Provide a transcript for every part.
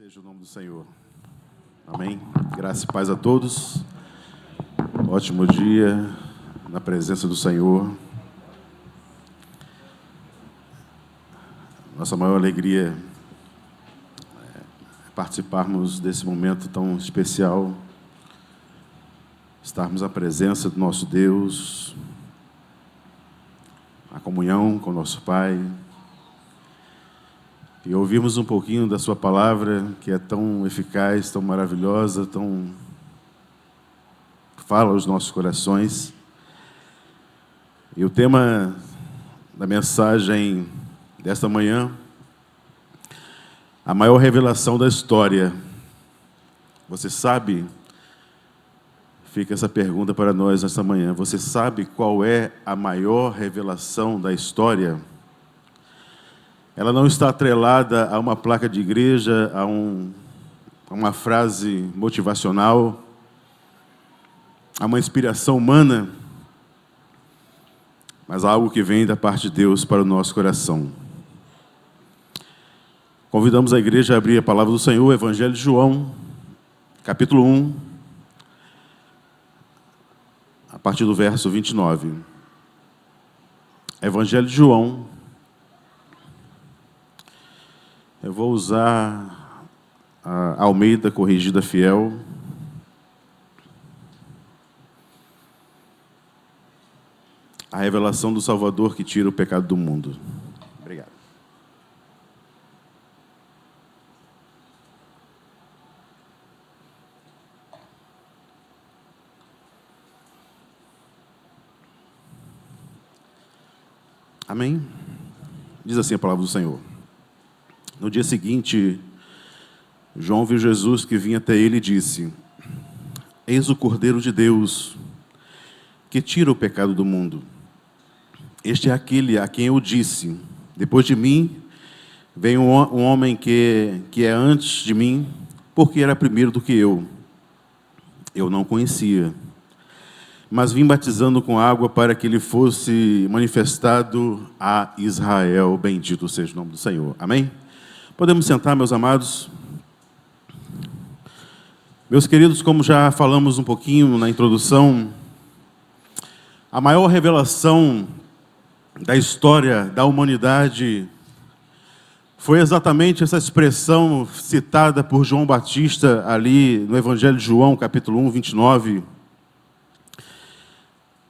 Seja o nome do Senhor. Amém. Graça e paz a todos. Ótimo dia na presença do Senhor. Nossa maior alegria é participarmos desse momento tão especial, estarmos à presença do nosso Deus, a comunhão com o nosso Pai, e ouvirmos um pouquinho da sua palavra, que é tão eficaz, tão maravilhosa, tão fala aos nossos corações. E o tema da mensagem desta manhã, a maior revelação da história. Você sabe? Fica essa pergunta para nós nesta manhã. Você sabe qual é a maior revelação da história? Ela não está atrelada a uma placa de igreja, a uma frase motivacional, a uma inspiração humana, mas algo que vem da parte de Deus para o nosso coração. Convidamos a igreja a abrir a palavra do Senhor, o Evangelho de João, capítulo 1, a partir do verso 29. Evangelho de João. Eu vou usar a Almeida Corrigida Fiel. A revelação do Salvador que tira o pecado do mundo. Obrigado. Amém? Diz assim a palavra do Senhor. No dia seguinte, João viu Jesus que vinha até ele e disse: Eis o Cordeiro de Deus, que tira o pecado do mundo. Este é aquele a quem eu disse: depois de mim, vem um homem que é antes de mim, porque era primeiro do que eu. Eu não conhecia, mas vim batizando com água para que ele fosse manifestado a Israel. Bendito seja o nome do Senhor. Amém? Podemos sentar, meus amados? Meus queridos, como já falamos um pouquinho na introdução, a maior revelação da história da humanidade foi exatamente essa expressão citada por João Batista ali no Evangelho de João, capítulo 1, 29.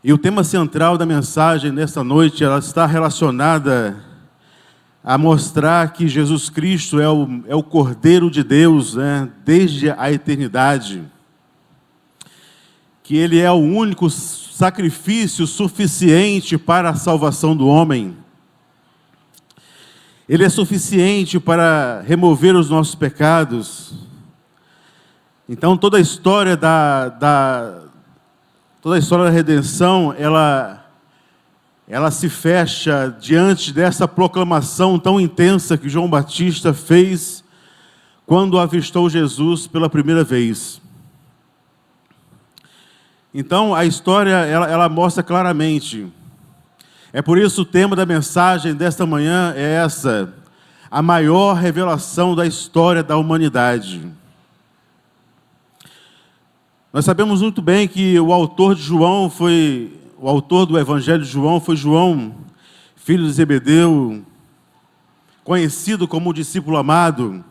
E o tema central da mensagem nesta noite, ela está relacionada a mostrar que Jesus Cristo é o Cordeiro de Deus, né, desde a eternidade. Que Ele é o único sacrifício suficiente para a salvação do homem. Ele é suficiente para remover os nossos pecados. Então toda a história da redenção, ela se fecha diante dessa proclamação tão intensa que João Batista fez quando avistou Jesus pela primeira vez. Então, a história, ela mostra claramente. É por isso o tema da mensagem desta manhã é essa: a maior revelação da história da humanidade. Nós sabemos muito bem que o autor do Evangelho de João foi João, filho de Zebedeu, conhecido como o discípulo amado.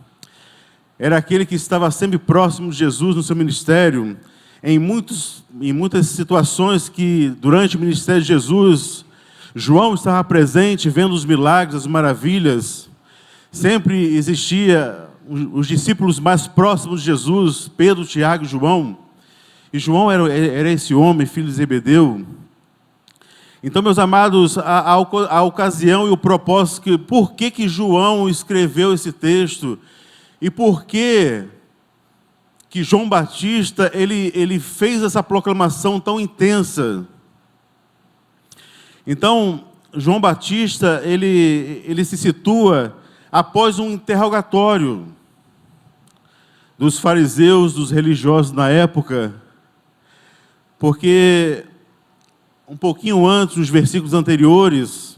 Era aquele que estava sempre próximo de Jesus no seu ministério. Em muitas situações que, durante o ministério de Jesus, João estava presente, vendo os milagres, as maravilhas. Sempre existia os discípulos mais próximos de Jesus, Pedro, Tiago e João. E João era esse homem, filho de Zebedeu. Então, meus amados, a ocasião e o propósito, por que João escreveu esse texto e por que João Batista ele fez essa proclamação tão intensa. Então, João Batista ele se situa após um interrogatório dos fariseus, dos religiosos na época, porque um pouquinho antes, nos versículos anteriores,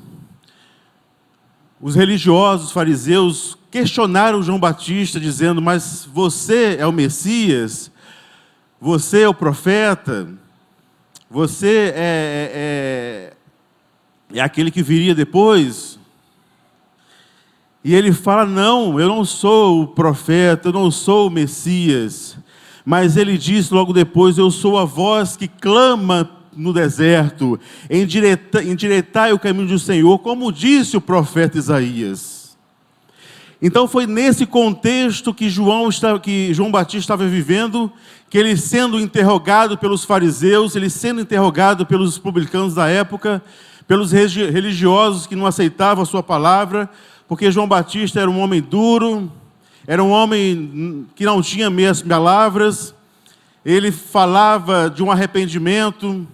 os religiosos, os fariseus, questionaram João Batista, dizendo: mas você é o Messias? Você é o profeta? Você é aquele que viria depois? E ele fala: não, eu não sou o profeta, eu não sou o Messias. Mas ele diz logo depois: eu sou a voz que clama no deserto, endireitai o caminho do Senhor, como disse o profeta Isaías. Então foi nesse contexto que João Batista estava vivendo, que ele sendo interrogado pelos fariseus, ele sendo interrogado pelos publicanos da época, pelos religiosos que não aceitavam a sua palavra, porque João Batista era um homem duro, era um homem que não tinha meias palavras, ele falava de um arrependimento,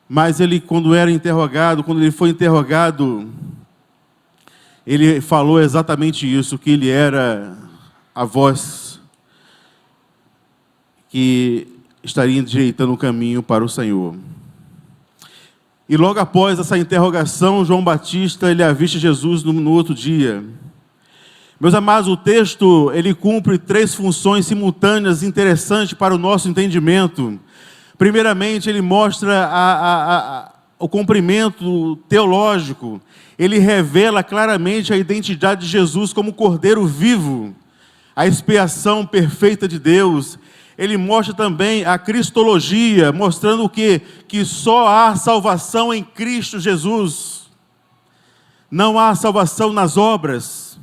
mas ele, quando ele foi interrogado, ele falou exatamente isso, que ele era a voz que estaria endireitando o caminho para o Senhor. E logo após essa interrogação, João Batista, ele avista Jesus no outro dia. Meus amados, o texto, ele cumpre 3 funções simultâneas interessantes para o nosso entendimento. Primeiramente, ele mostra o cumprimento teológico. Ele revela claramente a identidade de Jesus como Cordeiro vivo, a expiação perfeita de Deus. Ele mostra também a cristologia, mostrando o quê? Que só há salvação em Cristo Jesus. Não há salvação nas obras.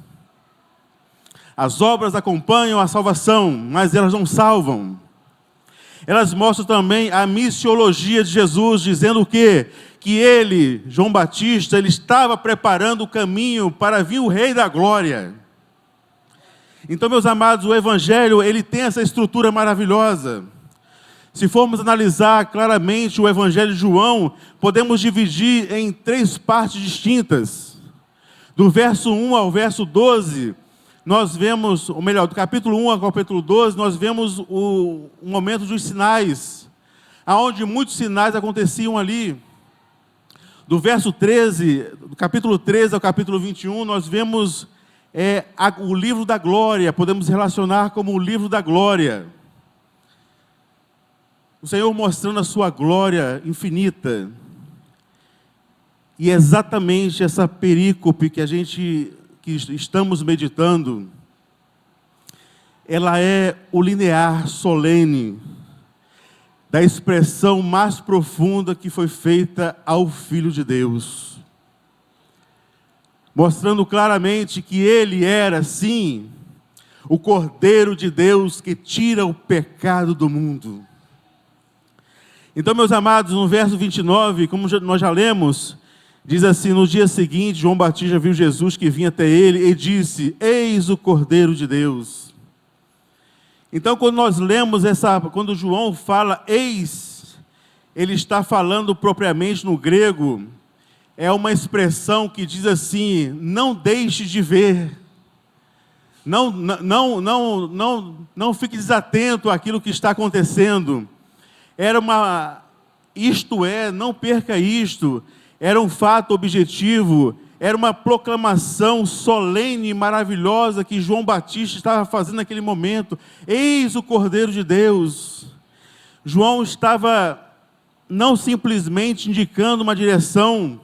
As obras acompanham a salvação, mas elas não salvam. Elas mostram também a missiologia de Jesus, dizendo o quê? Que ele, João Batista, ele estava preparando o caminho para vir o Rei da Glória. Então, meus amados, o Evangelho, ele tem essa estrutura maravilhosa. Se formos analisar claramente o Evangelho de João, podemos dividir em 3 partes distintas. Do verso 1 ao verso 12, nós vemos, ou melhor, do capítulo 1 ao capítulo 12, nós vemos o momento dos sinais, aonde muitos sinais aconteciam ali. Do verso 13, do capítulo 13 ao capítulo 21, nós vemos o livro da glória, podemos relacionar como o livro da glória. O Senhor mostrando a sua glória infinita. E é exatamente essa perícope que estamos meditando, ela é o linear solene da expressão mais profunda que foi feita ao Filho de Deus, mostrando claramente que ele era, sim, o Cordeiro de Deus que tira o pecado do mundo. Então, meus amados, no verso 29, como nós já lemos, diz assim: no dia seguinte, João Batista viu Jesus que vinha até ele e disse: eis o Cordeiro de Deus. Então, quando nós lemos quando João fala eis, ele está falando propriamente no grego, é uma expressão que diz assim: não deixe de ver, não fique desatento àquilo que está acontecendo. Não perca isto. Era um fato objetivo, era uma proclamação solene e maravilhosa que João Batista estava fazendo naquele momento. Eis o Cordeiro de Deus. João estava não simplesmente indicando uma direção,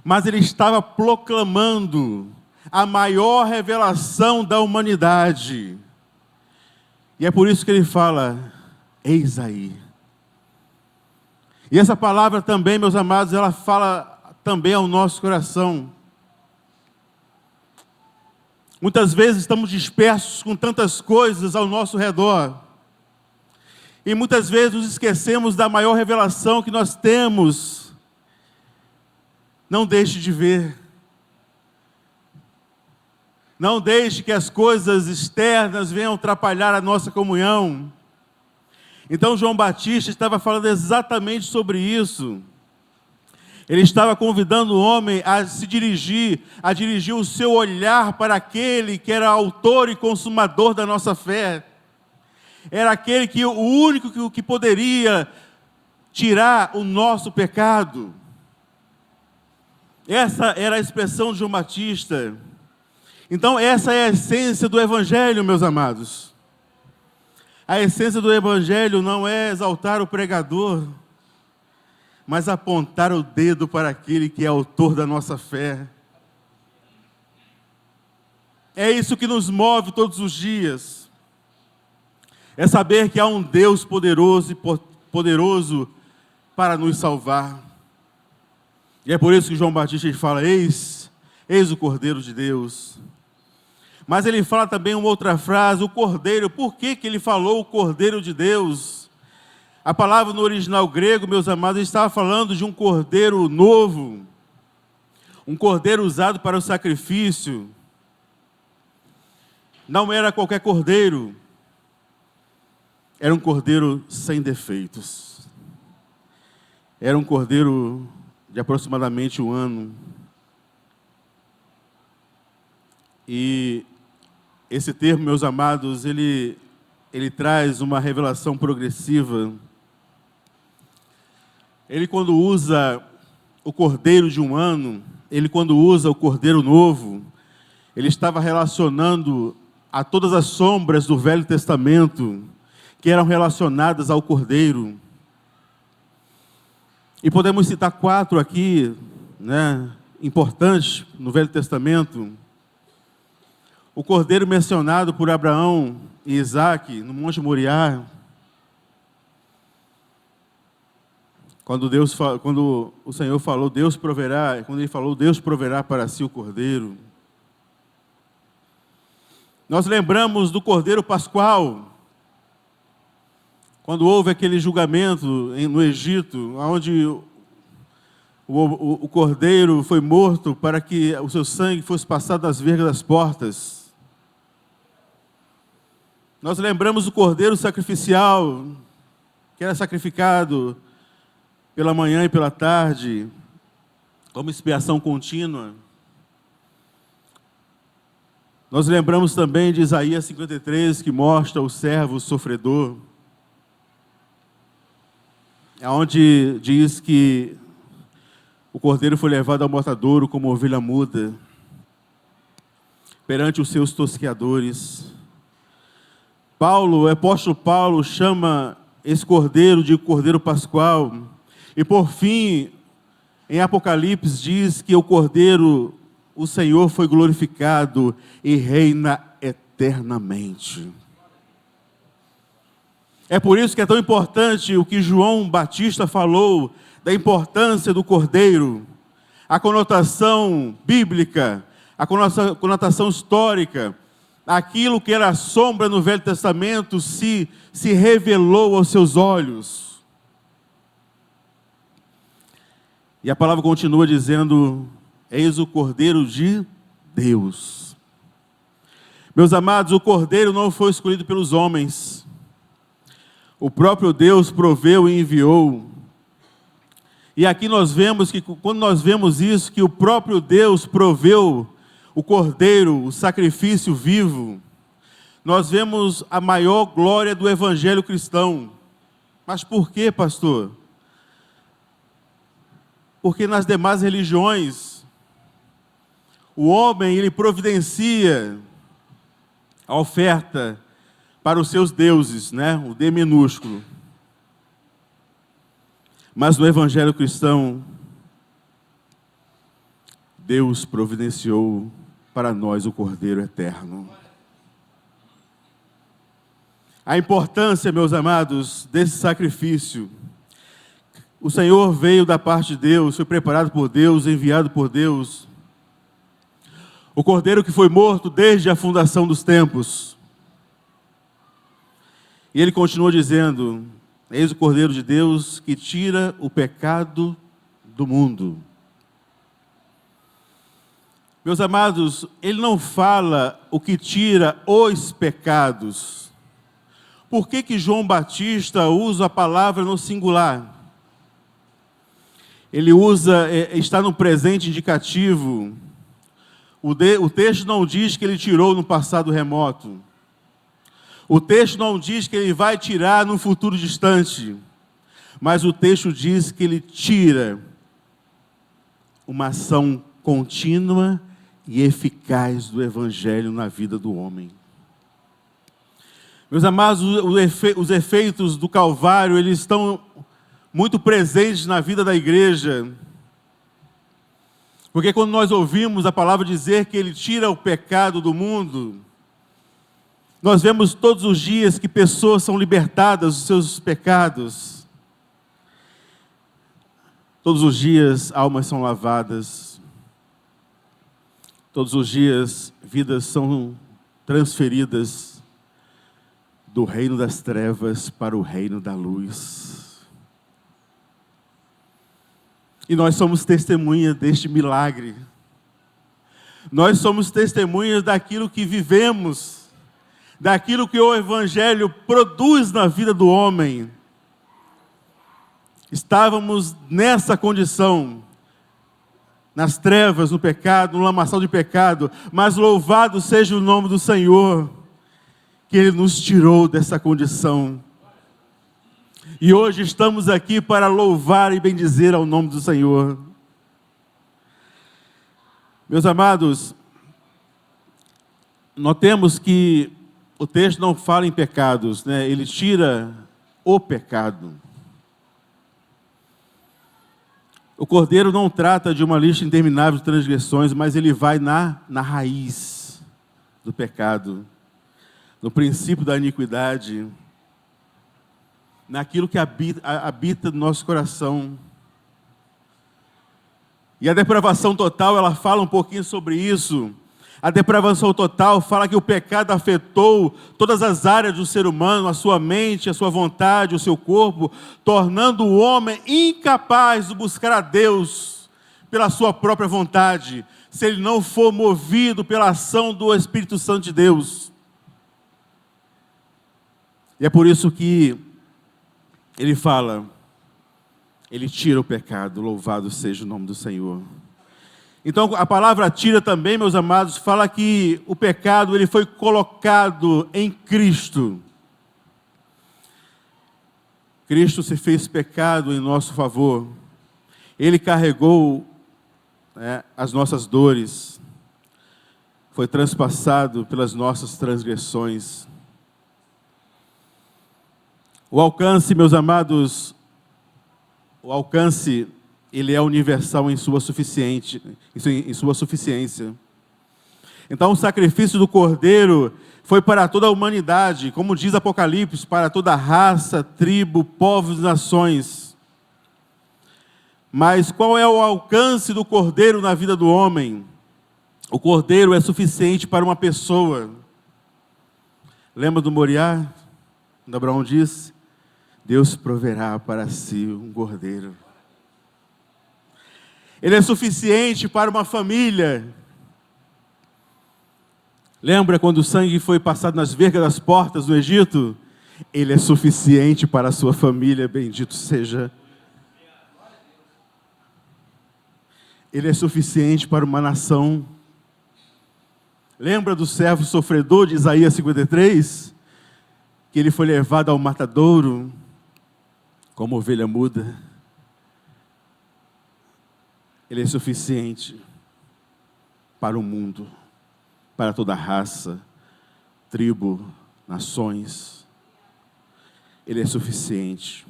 mas ele estava proclamando a maior revelação da humanidade. E é por isso que ele fala: eis aí. E essa palavra também, meus amados, ela fala também ao nosso coração. Muitas vezes estamos dispersos com tantas coisas ao nosso redor. E muitas vezes nos esquecemos da maior revelação que nós temos. Não deixe de ver. Não deixe que as coisas externas venham atrapalhar a nossa comunhão. Então João Batista estava falando exatamente sobre isso. Ele estava convidando o homem a dirigir o seu olhar para aquele que era autor e consumador da nossa fé. Era aquele o único que poderia tirar o nosso pecado. Essa era a expressão de João Batista. Então, essa é a essência do Evangelho, meus amados. A essência do Evangelho não é exaltar o pregador, mas apontar o dedo para aquele que é autor da nossa fé. É isso que nos move todos os dias. É saber que há um Deus poderoso para nos salvar. E é por isso que João Batista fala, eis o Cordeiro de Deus. Mas ele fala também uma outra frase, o Cordeiro. Por que ele falou o Cordeiro de Deus? A palavra no original grego, meus amados, estava falando de um cordeiro novo. Um cordeiro usado para o sacrifício. Não era qualquer cordeiro. Era um cordeiro sem defeitos. Era um cordeiro de aproximadamente 1 ano. E esse termo, meus amados, ele traz uma revelação progressiva. Ele, quando usa o cordeiro de 1 ano, ele, quando usa o cordeiro novo, ele estava relacionando a todas as sombras do Velho Testamento que eram relacionadas ao cordeiro. E podemos citar 4 aqui, importantes no Velho Testamento. O cordeiro mencionado por Abraão e Isaque no Monte Moriá, quando o Senhor falou, Deus proverá, quando ele falou, Deus proverá para si o cordeiro. Nós lembramos do cordeiro pascual, quando houve aquele julgamento no Egito, onde o cordeiro foi morto para que o seu sangue fosse passado nas vergas das portas. Nós lembramos do cordeiro sacrificial, que era sacrificado pela manhã e pela tarde, como expiação contínua. Nós lembramos também de Isaías 53, que mostra o servo sofredor, onde diz que o cordeiro foi levado ao matadouro como ovelha muda, perante os seus tosqueadores. O apóstolo Paulo chama esse cordeiro de cordeiro pascual. E por fim, em Apocalipse diz que o cordeiro, o Senhor foi glorificado e reina eternamente. É por isso que é tão importante o que João Batista falou da importância do cordeiro, a conotação bíblica, a conotação histórica. Aquilo que era sombra no Velho Testamento se revelou aos seus olhos. E a palavra continua dizendo, eis o Cordeiro de Deus. Meus amados, o Cordeiro não foi escolhido pelos homens. O próprio Deus proveu e enviou. E aqui nós vemos que, quando nós vemos isso, que o próprio Deus proveu o cordeiro, o sacrifício vivo, nós vemos a maior glória do evangelho cristão. Mas por quê, pastor? Porque nas demais religiões, o homem, ele providencia a oferta para os seus deuses, o D minúsculo. Mas no evangelho cristão, Deus providenciou para nós o Cordeiro eterno. A importância, meus amados, desse sacrifício. O Senhor veio da parte de Deus, foi preparado por Deus, enviado por Deus. O Cordeiro que foi morto desde a fundação dos tempos. E ele continua dizendo, eis o Cordeiro de Deus que tira o pecado do mundo. Meus amados, ele não fala o que tira os pecados. Por que João Batista usa a palavra no singular? Ele está no presente indicativo. O texto não diz que ele tirou no passado remoto. O texto não diz que ele vai tirar no futuro distante. Mas o texto diz que ele tira uma ação contínua e eficaz do Evangelho na vida do homem. Meus amados, os efeitos do Calvário, eles estão muito presentes na vida da igreja. Porque quando nós ouvimos a palavra dizer que Ele tira o pecado do mundo, nós vemos todos os dias que pessoas são libertadas dos seus pecados. Todos os dias almas são lavadas. Todos os dias vidas são transferidas do reino das trevas para o reino da luz. E nós somos testemunha deste milagre. Nós somos testemunhas daquilo que vivemos, daquilo que o Evangelho produz na vida do homem. Estávamos nessa condição, nas trevas, no pecado, no lamaçal de pecado, mas louvado seja o nome do Senhor, que Ele nos tirou dessa condição. E hoje estamos aqui para louvar e bendizer ao nome do Senhor. Meus amados, notemos que o texto não fala em pecados, né? Ele tira o pecado. O Cordeiro não trata de uma lista interminável de transgressões, mas ele vai na raiz do pecado, no princípio da iniquidade, naquilo que habita no nosso coração. E a depravação total, ela fala um pouquinho sobre isso. A depravação total fala que o pecado afetou todas as áreas do ser humano, a sua mente, a sua vontade, o seu corpo, tornando o homem incapaz de buscar a Deus pela sua própria vontade, se ele não for movido pela ação do Espírito Santo de Deus. E é por isso que ele fala, ele tira o pecado, louvado seja o nome do Senhor. Então a palavra tira também, meus amados, fala que o pecado ele foi colocado em Cristo. Cristo se fez pecado em nosso favor. Ele carregou as nossas dores. Foi transpassado pelas nossas transgressões. O alcance, meus amados, ele é universal em sua suficiência. Então o sacrifício do Cordeiro foi para toda a humanidade, como diz Apocalipse, para toda raça, tribo, povos e nações. Mas qual é o alcance do Cordeiro na vida do homem? O Cordeiro é suficiente para uma pessoa. Lembra do Moriá? Quando Abraão disse, Deus proverá para si um cordeiro. Ele é suficiente para uma família. Lembra quando o sangue foi passado nas vergas das portas no Egito? Ele é suficiente para a sua família, bendito seja. Ele é suficiente para uma nação. Lembra do servo sofredor de Isaías 53? Que ele foi levado ao matadouro como ovelha muda. Ele é suficiente para o mundo, para toda raça, tribo, nações. Ele é suficiente.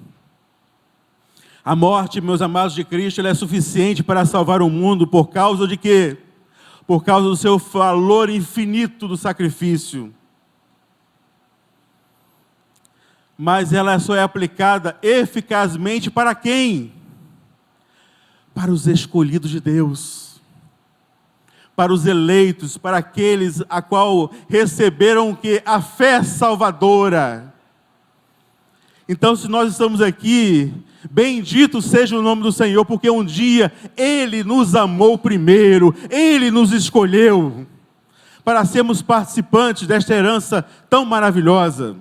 A morte, meus amados de Cristo, ela é suficiente para salvar o mundo por causa de quê? Por causa do seu valor infinito do sacrifício. Mas ela só é aplicada eficazmente para quem? Para os escolhidos de Deus, para os eleitos, para aqueles a qual receberam o quê? A fé salvadora. Então, se nós estamos aqui, bendito seja o nome do Senhor, porque um dia Ele nos amou primeiro, Ele nos escolheu, para sermos participantes desta herança tão maravilhosa.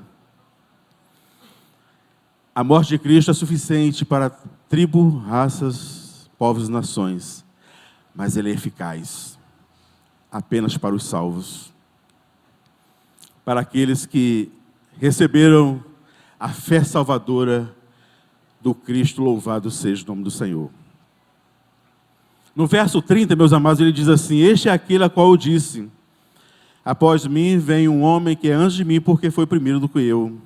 A morte de Cristo é suficiente para tribo, raças, povos e nações, mas Ele é eficaz apenas para os salvos, para aqueles que receberam a fé salvadora do Cristo, louvado seja o nome do Senhor. No verso 30, meus amados, ele diz assim: este é aquele a qual eu disse: após mim vem um homem que é antes de mim, porque foi primeiro do que eu.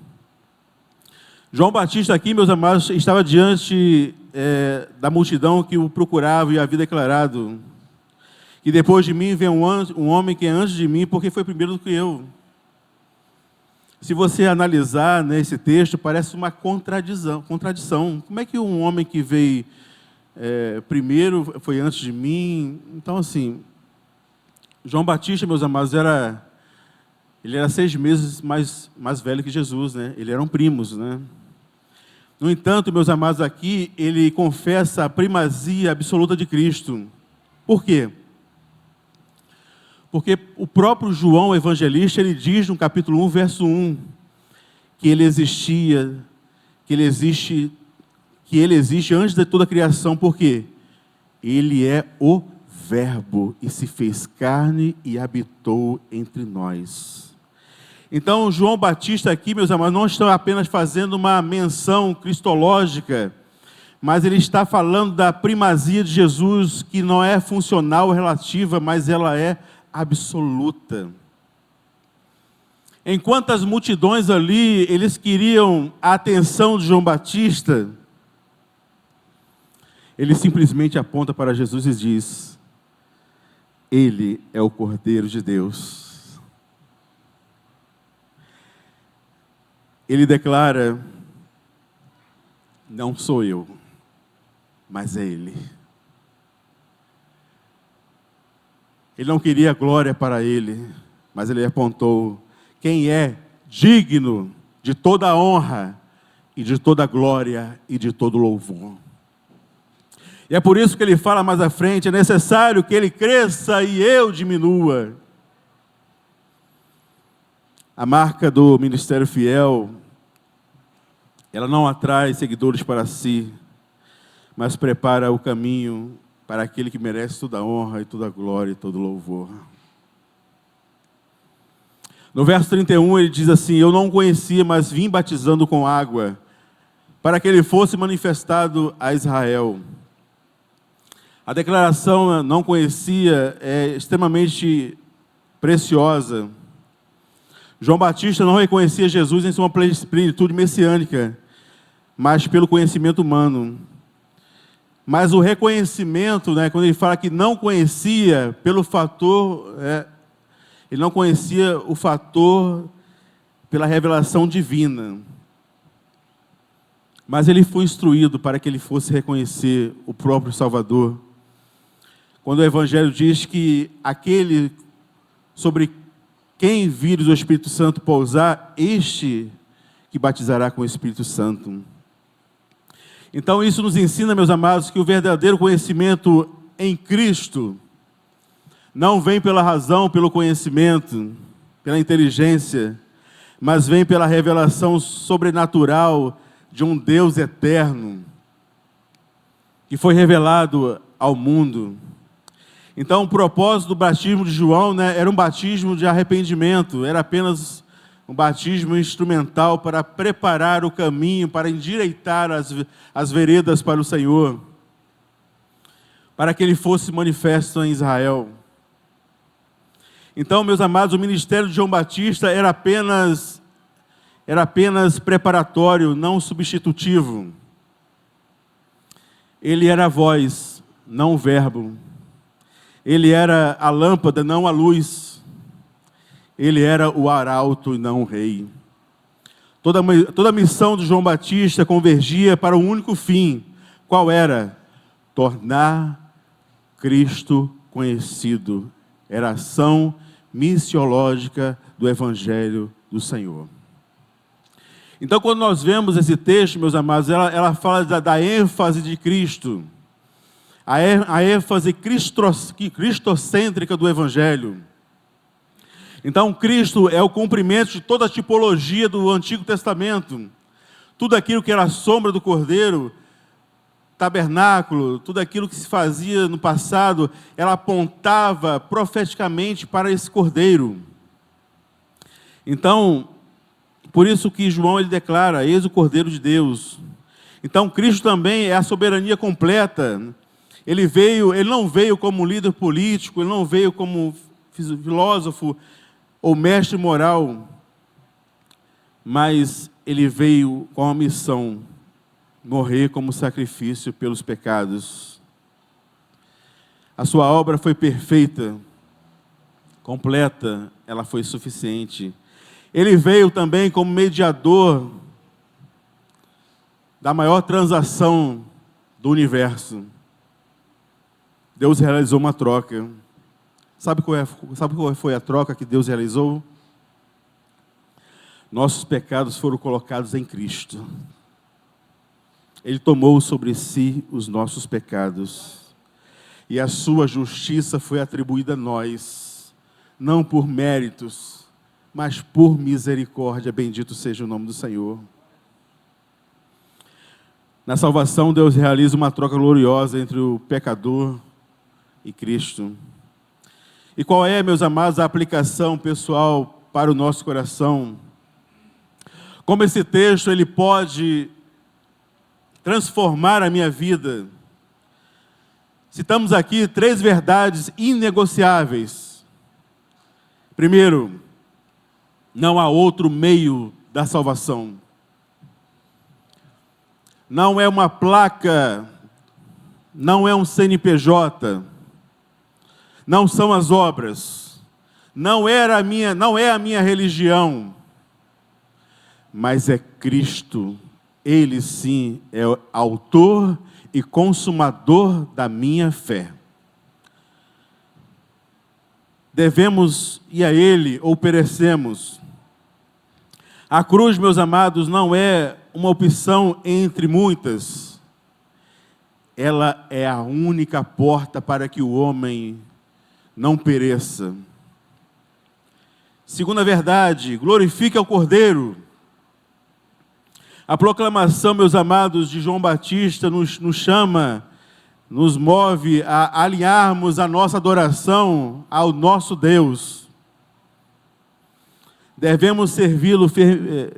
João Batista aqui, meus amados, estava diante da multidão que o procurava e havia declarado que depois de mim vem um homem que é antes de mim, porque foi primeiro do que eu. Se você analisar, né, esse texto, parece uma contradição. Como é que um homem que veio primeiro foi antes de mim? Então, assim, João Batista, meus amados, ele era 6 meses mais velho que Jesus, né? Eles eram primos, né? No entanto, meus amados, aqui ele confessa a primazia absoluta de Cristo. Por quê? Porque o próprio João evangelista, ele diz no capítulo 1, verso 1, que ele existia, que ele existe antes de toda a criação. Por quê? Ele é o Verbo e se fez carne e habitou entre nós. Então, João Batista aqui, meus amados, não está apenas fazendo uma menção cristológica, mas ele está falando da primazia de Jesus, que não é funcional ou relativa, mas ela é absoluta. Enquanto as multidões ali, eles queriam a atenção de João Batista, ele simplesmente aponta para Jesus e diz: ele é o Cordeiro de Deus. Ele declara: não sou eu, mas é Ele. Ele não queria glória para Ele, mas Ele apontou: quem é digno de toda a honra, e de toda a glória, e de todo louvor. E é por isso que ele fala mais à frente: é necessário que Ele cresça e eu diminua. A marca do ministério fiel, ela não atrai seguidores para si, mas prepara o caminho para aquele que merece toda a honra e toda a glória e todo louvor. No verso 31 ele diz assim: eu não o conhecia, mas vim batizando com água, para que ele fosse manifestado a Israel. A declaração não conhecia é extremamente preciosa. João Batista não reconhecia Jesus em sua plenitude messiânica, mas pelo conhecimento humano. Mas o reconhecimento, né, quando ele fala que não conhecia, pelo fator, ele não conhecia o fator pela revelação divina. Mas ele foi instruído para que ele fosse reconhecer o próprio Salvador. Quando o Evangelho diz que aquele sobre quem vires o Espírito Santo pousar, este que batizará com o Espírito Santo. Então isso nos ensina, meus amados, que o verdadeiro conhecimento em Cristo não vem pela razão, pelo conhecimento, pela inteligência, mas vem pela revelação sobrenatural de um Deus eterno, que foi revelado ao mundo. Então o propósito do batismo de João, né, era um batismo de arrependimento, era apenas um batismo instrumental para preparar o caminho, para endireitar as veredas para o Senhor, para que ele fosse manifesto em Israel. Então, meus amados, o ministério de João Batista era apenas preparatório, não substitutivo. Ele era a voz, não o verbo. Ele era a lâmpada, não a luz. Ele era o arauto e não o rei. Toda a missão de João Batista convergia para um único fim. Qual era? Tornar Cristo conhecido. Era a ação missiológica do Evangelho do Senhor. Então, quando nós vemos esse texto, meus amados, ela fala da ênfase de Cristo. A ênfase cristocêntrica do Evangelho. Então, Cristo é o cumprimento de toda a tipologia do Antigo Testamento. Tudo aquilo que era a sombra do Cordeiro, tabernáculo, tudo aquilo que se fazia no passado, ela apontava profeticamente para esse Cordeiro. Então, por isso que João ele declara: eis o Cordeiro de Deus. Então, Cristo também é a soberania completa. Ele não veio como líder político, ele não veio como filósofo ou mestre moral, mas ele veio com a missão: morrer como sacrifício pelos pecados. A sua obra foi perfeita, completa, ela foi suficiente. Ele veio também como mediador da maior transação do universo. Deus realizou uma troca. Sabe qual foi a troca que Deus realizou? Nossos pecados foram colocados em Cristo. Ele tomou sobre si os nossos pecados. E a sua justiça foi atribuída a nós, não por méritos, mas por misericórdia. Bendito seja o nome do Senhor. Na salvação, Deus realiza uma troca gloriosa entre o pecador e Cristo. E qual é, meus amados, a aplicação pessoal para o nosso coração? Como esse texto ele pode transformar a minha vida? Citamos aqui 3 verdades inegociáveis. Primeiro, não há outro meio da salvação. Não é uma placa, não é um CNPJ, não são as obras, não é a minha religião, mas é Cristo. Ele sim é o autor e consumador da minha fé. Devemos ir a Ele ou perecemos. A cruz, meus amados, não é uma opção entre muitas. Ela é a única porta para que o homem não pereça. Segunda verdade, glorifique ao Cordeiro. A proclamação, meus amados, de João Batista nos chama, nos move a alinharmos a nossa adoração ao nosso Deus. Devemos servi-lo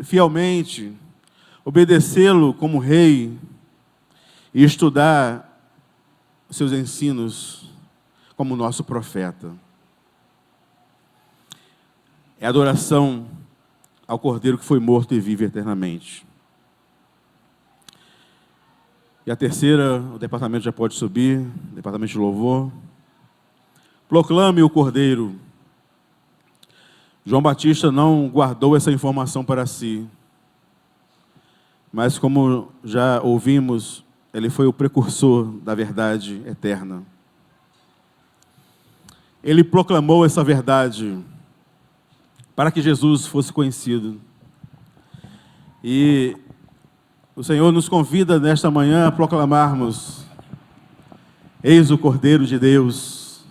fielmente, obedecê-lo como rei e estudar seus ensinos como nosso profeta. É adoração ao Cordeiro que foi morto e vive eternamente. E a terceira, o departamento já pode subir, departamento de louvor. Proclame o Cordeiro. João Batista não guardou essa informação para si, mas como já ouvimos, ele foi o precursor da verdade eterna. Ele proclamou essa verdade para que Jesus fosse conhecido. E o Senhor nos convida nesta manhã a proclamarmos: eis o Cordeiro de Deus,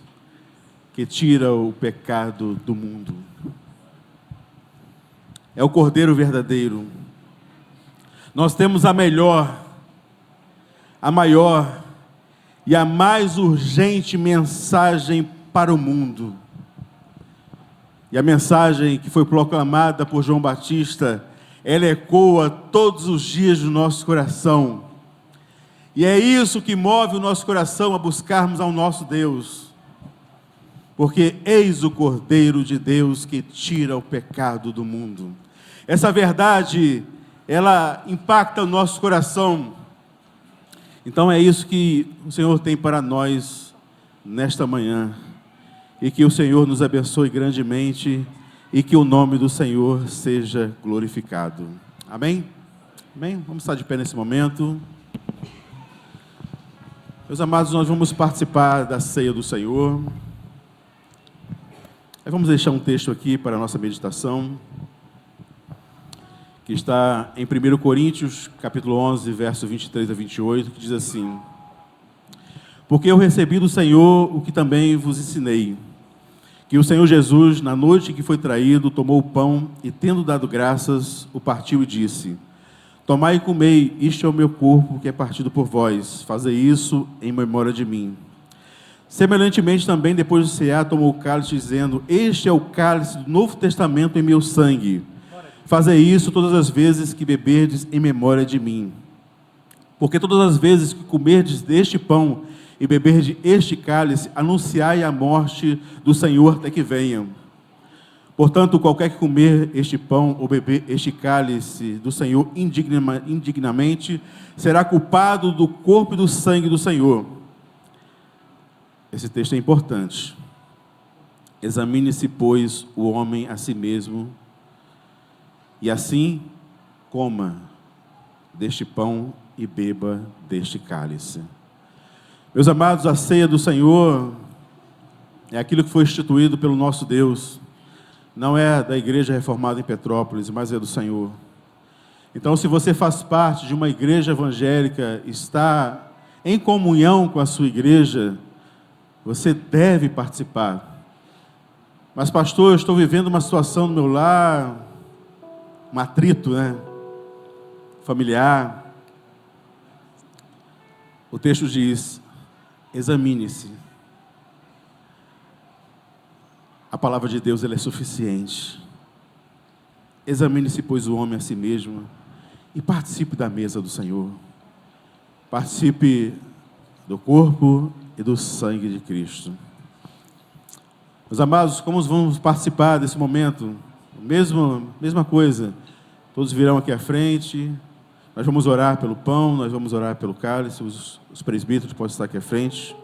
que tira o pecado do mundo. É o Cordeiro verdadeiro. Nós temos a melhor, a maior e a mais urgente mensagem para o mundo. E a mensagem que foi proclamada por João Batista, ela ecoa todos os dias do nosso coração. E é isso que move o nosso coração a buscarmos ao nosso Deus. Porque eis o Cordeiro de Deus que tira o pecado do mundo. Essa verdade, ela impacta o nosso coração. Então é isso que o Senhor tem para nós nesta manhã. E que o Senhor nos abençoe grandemente e que o nome do Senhor seja glorificado. Amém? Amém? Vamos estar de pé nesse momento. Meus amados, nós vamos participar da ceia do Senhor. Aí vamos deixar um texto aqui para a nossa meditação, que está em 1 Coríntios, capítulo 11, verso 23 a 28, que diz assim: porque eu recebi do Senhor o que também vos ensinei, que o Senhor Jesus, na noite em que foi traído, tomou o pão e, tendo dado graças, o partiu e disse: tomai e comei, isto é o meu corpo que é partido por vós, fazei isso em memória de mim. Semelhantemente também, depois de cear, tomou o cálice, dizendo: este é o cálice do Novo Testamento em meu sangue. Fazei isso todas as vezes que beberdes em memória de mim. Porque todas as vezes que comerdes deste pão e beberdes este cálice, anunciai a morte do Senhor até que venha. Portanto, qualquer que comer este pão ou beber este cálice do Senhor indignamente, será culpado do corpo e do sangue do Senhor. Esse texto é importante. Examine-se, pois, o homem a si mesmo, e assim coma deste pão e beba deste cálice. Meus amados, a ceia do Senhor é aquilo que foi instituído pelo nosso Deus. Não é da Igreja Reformada em Petrópolis, mas é do Senhor. Então, se você faz parte de uma igreja evangélica, está em comunhão com a sua igreja, você deve participar. Mas, pastor, eu estou vivendo uma situação no meu lar, um atrito, familiar. O texto diz: examine-se. A palavra de Deus, ela é suficiente. Examine-se, pois, o homem a si mesmo e participe da mesa do Senhor. Participe do corpo e do sangue de Cristo. Meus amados, como vamos participar desse momento? Mesma coisa. Todos virão aqui à frente. Nós vamos orar pelo pão, nós vamos orar pelo cálice. Os presbíteros podem estar aqui à frente.